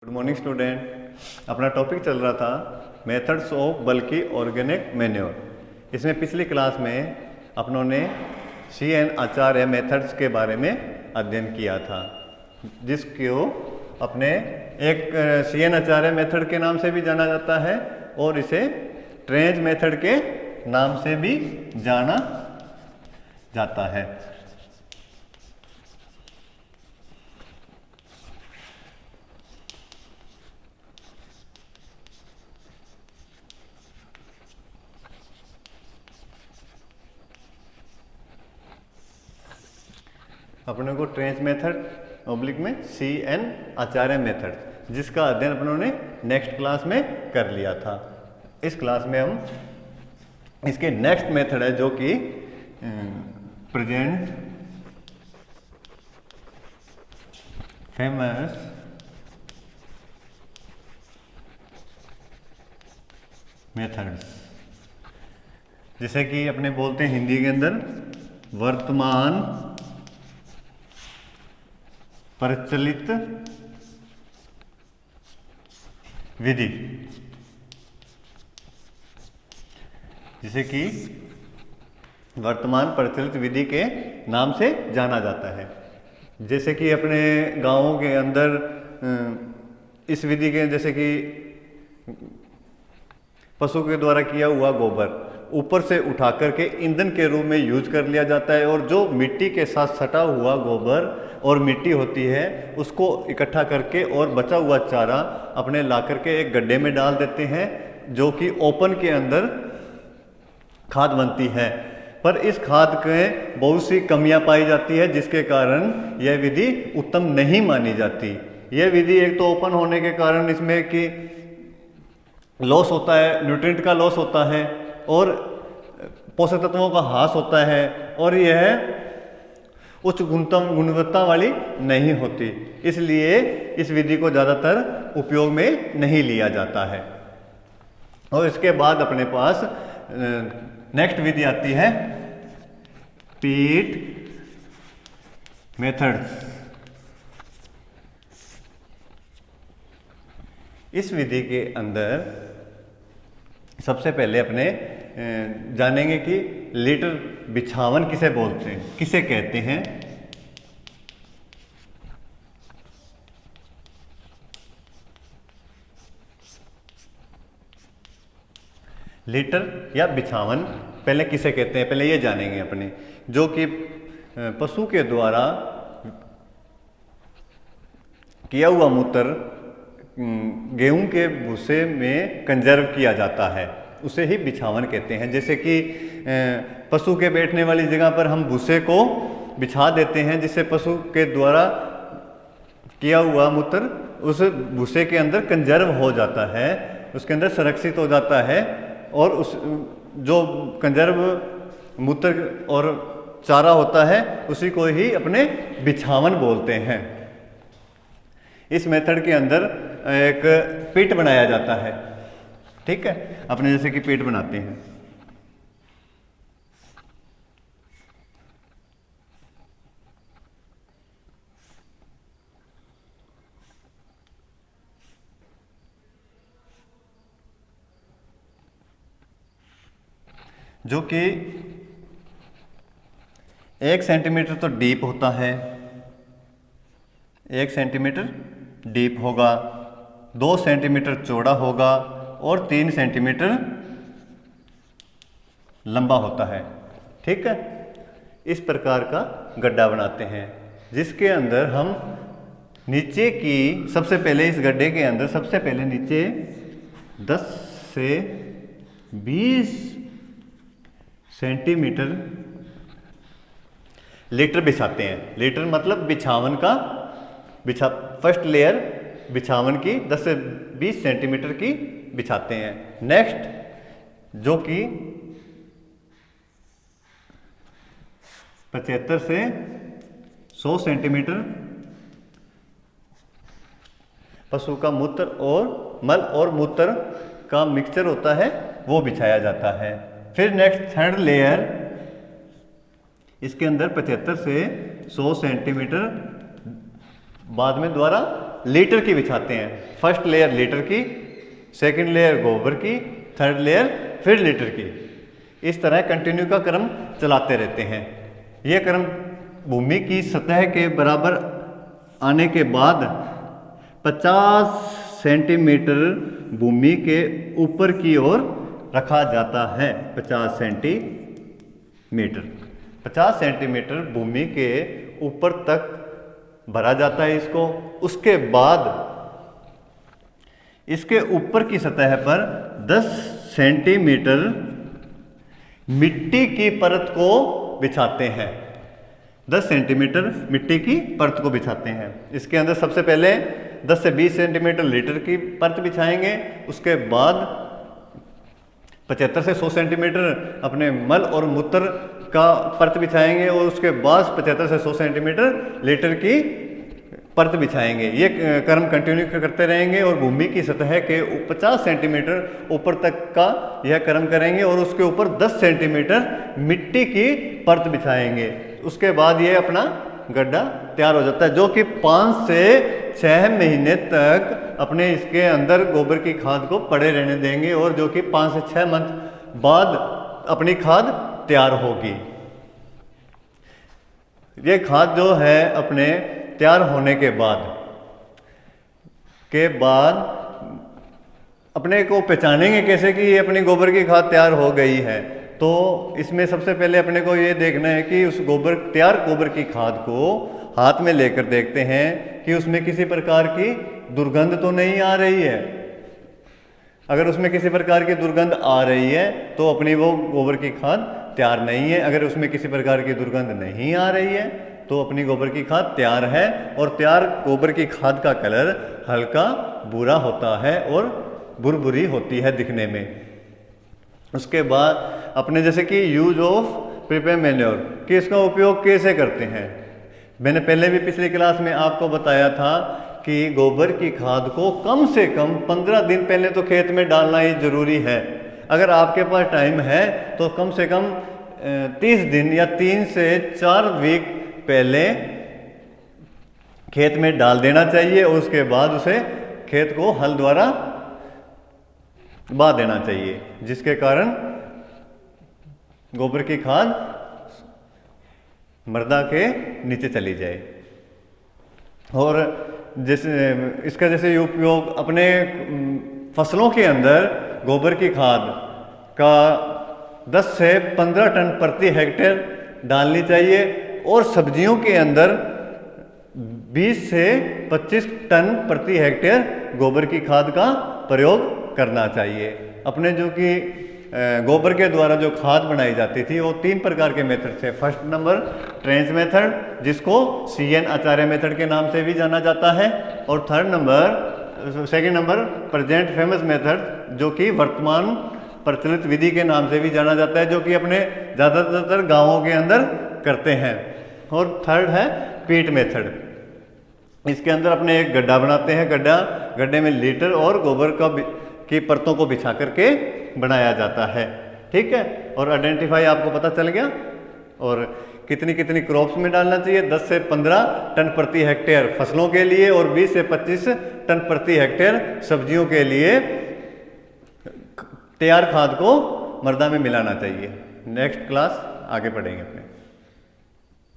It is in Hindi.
Good morning student. अपना टॉपिक चल रहा था methods of bulky organic manure. इसमें पिछली क्लास में अपनों ने CN आचार्य मेथड्स के बारे में अध्ययन किया था, जिसको अपने एक CN आचार्य मेथड के नाम से भी जाना जाता है और इसे ट्रेंच मेथड के नाम से भी जाना जाता है। अपने को ट्रेंच मेथड ऑब्लिक में CN आचार्य मेथड, जिसका अध्ययन अपनों ने नेक्स्ट क्लास में कर लिया था। इस क्लास में हम इसके नेक्स्ट मेथड है जो कि प्रेजेंट फेमस मेथड्स, जिसे कि अपने बोलते हैं हिंदी के अंदर वर्तमान प्रचलित विधि, जिसे कि वर्तमान प्रचलित विधि के नाम से जाना जाता है। जैसे कि अपने गांवों के अंदर इस विधि के जैसे कि पशु के द्वारा किया हुआ गोबर ऊपर से उठा करके ईंधन के रूप में यूज कर लिया जाता है, और जो मिट्टी के साथ सटा हुआ गोबर और मिट्टी होती है उसको इकट्ठा करके और बचा हुआ चारा अपने ला करके एक गड्ढे में डाल देते हैं, जो कि ओपन के अंदर खाद बनती है। पर इस खाद के बहुत सी कमियां पाई जाती है, जिसके कारण यह विधि उत्तम नहीं मानी जाती। यह विधि एक तो ओपन होने के कारण इसमें कि लॉस होता है, न्यूट्रिएंट का लॉस होता है और पोषक तत्वों का ह्रास होता है, और यह उच्च गुणवत्ता वाली नहीं होती। इसलिए इस विधि को ज़्यादातर उपयोग में नहीं लिया जाता है। और इसके बाद अपने पास नेक्स्ट विधि आती है पीट मेथड्स। इस विधि के अंदर सबसे पहले अपने जानेंगे कि लीटर बिछावन किसे बोलते हैं, किसे कहते हैं। लीटर या बिछावन पहले किसे कहते हैं, पहले ये जानेंगे अपने। जो कि पशु के द्वारा किया हुआ मूत्र गेहूं के भूसे में कंजर्व किया जाता है, उसे ही बिछावन कहते हैं। जैसे कि पशु के बैठने वाली जगह पर हम भूसे को बिछा देते हैं, जिससे पशु के द्वारा किया हुआ मूत्र उस भूसे के अंदर कंजर्व हो जाता है, उसके अंदर संरक्षित हो जाता है, और उस जो कंजर्व मूत्र और चारा होता है उसी को ही अपने बिछावन बोलते हैं। इस मेथड के अंदर एक पिट बनाया जाता है, ठीक है, अपने जैसे कि पिट बनाते हैं। जो कि 1 सेंटीमीटर तो डीप होता है, 1 सेंटीमीटर डीप होगा, 2 सेंटीमीटर चौड़ा होगा और 3 सेंटीमीटर लंबा होता है, ठीक है। इस प्रकार का गड्ढा बनाते हैं, जिसके अंदर हम नीचे की सबसे पहले इस गड्ढे के अंदर सबसे पहले नीचे 10 से 20 सेंटीमीटर लीटर बिछाते हैं। लीटर मतलब बिछावन का फर्स्ट लेयर बिछावन की 10 से 20 सेंटीमीटर की बिछाते हैं। नेक्स्ट जो कि 75 से 100 सेंटीमीटर पशु का मूत्र और मल और मूत्र का मिक्सचर होता है, वो बिछाया जाता है। फिर नेक्स्ट थर्ड लेयर, इसके अंदर 75 से 100 सेंटीमीटर बाद में दोबारा लीटर की बिछाते हैं। फर्स्ट लेयर लीटर की, सेकंड लेयर गोबर की, थर्ड लेयर फिर लीटर की। इस तरह कंटिन्यू का क्रम चलाते रहते हैं। यह क्रम भूमि की सतह के बराबर आने के बाद 50 सेंटीमीटर भूमि के ऊपर की ओर रखा जाता है। 50 सेंटीमीटर भूमि के ऊपर तक भरा जाता है इसको। उसके बाद इसके ऊपर की सतह पर 10 सेंटीमीटर मिट्टी की परत को बिछाते हैं। 10 सेंटीमीटर मिट्टी की परत को बिछाते हैं। इसके अंदर सबसे पहले 10 से 20 सेंटीमीटर लीटर की परत बिछाएंगे। उसके बाद 75 से 100 सेंटीमीटर अपने मल और मूत्र का परत बिछाएंगे और उसके बाद 75 से 100 सेंटीमीटर लीटर की परत बिछाएंगे। ये क्रम कंटिन्यू करते रहेंगे और भूमि की सतह के 50 सेंटीमीटर ऊपर तक का यह क्रम करेंगे और उसके ऊपर 10 सेंटीमीटर मिट्टी की परत बिछाएंगे। उसके बाद ये अपना गड्ढा तैयार हो जाता है, जो कि 5 से 6 महीने तक अपने इसके अंदर गोबर की खाद को पड़े रहने देंगे और जो कि 5 से 6 मंथ बाद अपनी खाद तैयार होगी। ये खाद जो है अपने तैयार होने के बाद अपने को पहचानेंगे कैसे कि ये अपनी गोबर की खाद तैयार हो गई है। तो इसमें सबसे पहले अपने को ये देखना है कि उस तैयार गोबर की खाद को हाथ में लेकर देखते हैं कि उसमें किसी प्रकार की दुर्गंध तो नहीं आ रही है। अगर उसमें किसी प्रकार की दुर्गंध आ रही है तो अपनी वो गोबर की खाद तैयार नहीं है। अगर उसमें किसी प्रकार की दुर्गंध नहीं आ रही है तो अपनी गोबर की खाद तैयार है। और तैयार गोबर की खाद का कलर हल्का भूरा होता है और भुरभुरी होती है दिखने में। उसके बाद अपने जैसे कि यूज ऑफ प्रिपेयर मैन्योर कि इसका उपयोग कैसे करते हैं। मैंने पहले भी पिछली क्लास में आपको बताया था कि गोबर की खाद को कम से कम 15 दिन पहले तो खेत में डालना ही जरूरी है। अगर आपके पास टाइम है तो कम से कम 30 दिन या 3 से 4 वीक पहले खेत में डाल देना चाहिए और उसके बाद उसे खेत को हल द्वारा बा देना चाहिए, जिसके कारण गोबर की खाद मृदा के नीचे चली जाए। और जैसे इसका जैसे उपयोग अपने फसलों के अंदर गोबर की खाद का 10 से 15 टन प्रति हेक्टेयर डालनी चाहिए और सब्जियों के अंदर 20 से 25 टन प्रति हेक्टेयर गोबर की खाद का प्रयोग करना चाहिए। अपने जो कि गोबर के द्वारा जो खाद बनाई जाती थी वो 3 प्रकार के मेथड थे। फर्स्ट नंबर ट्रेंच मेथड, जिसको CN आचार्य मेथड के नाम से भी जाना जाता है, और second number present famous method, जो कि वर्तमान प्रचलित विधि के नाम से भी जाना जाता है, जो कि अपने ज़्यादातर गांवों के अंदर करते हैं। और थर्ड है पीट मेथड। इसके अंदर अपने एक गड्ढा बनाते हैं, गड्ढे में लीटर और गोबर की परतों को बिछा करके बनाया जाता है। ठीक है, और आइडेंटिफाई आपको पता चल गया। और कितनी कितनी क्रॉप्स में डालना चाहिए, 10 से 15 टन प्रति हेक्टेयर फसलों के लिए और 20 से 25 टन प्रति हेक्टेयर सब्जियों के लिए तैयार खाद को मृदा में मिलाना चाहिए। नेक्स्ट क्लास आगे पढ़ेंगे अपने।